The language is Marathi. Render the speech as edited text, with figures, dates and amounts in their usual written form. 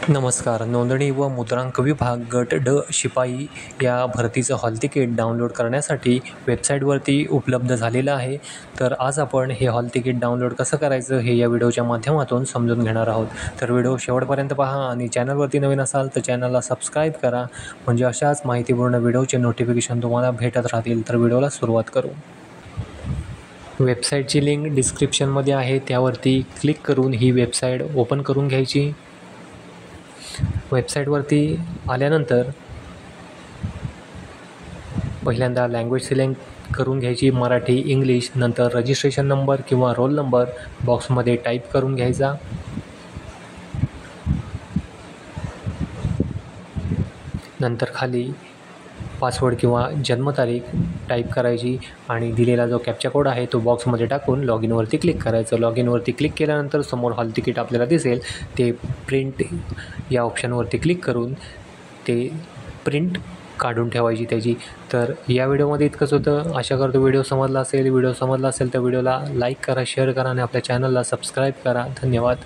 नमस्कार. नोंदणी व मुद्रांक विभाग गट ड शिपाई या भरतीचं हॉल तिकीट डाउनलोड करण्यासाठी वेबसाईटवरती उपलब्ध झालेलं आहे. तर आज आपण हे हॉल तिकीट डाउनलोड कसं करायचं हे या व्हिडिओच्या माध्यमातून समजून घेणार आहोत. तर व्हिडिओ शेवटपर्यंत पहा आणि चॅनलवरती नवीन असाल तर चॅनलला सबस्क्राईब करा, म्हणजे अशाच माहितीपूर्ण व्हिडिओचे नोटिफिकेशन तुम्हाला भेटत राहतील. तर व्हिडिओला सुरुवात करू. वेबसाईटची लिंक डिस्क्रिप्शनमध्ये आहे, त्यावरती क्लिक करून ही वेबसाईट ओपन करून घ्यायची. वेबसाईटवरती आल्यानंतर पहिल्यांदा लँग्वेज सिलेक्ट करून घ्यायची, मराठी, इंग्लिश. नंतर रजिस्ट्रेशन नंबर किंवा रोल नंबर बॉक्समध्ये टाईप करून घ्यायचा. नंतर खाली पासवर्ड किंवा जन्मतारीख टाईप करायची आणि दिलेला जो कॅप्चा कोड आहे तो बॉक्समध्ये टाकून लॉग इनवरती क्लिक करायचं. लॉग इनवरती क्लिक केल्यानंतर समोर हॉल तिकीट आपल्याला दिसेल. ते प्रिंट या ऑप्शनवरती क्लिक करून ते प्रिंट काढून ठेवायची त्याची. तर या व्हिडिओमध्ये इतकंच होतं. आशा करतो व्हिडिओ समजला असेल तर व्हिडिओला लाईक करा, शेअर करा आणि आपल्या चॅनलला सबस्क्राईब करा. धन्यवाद.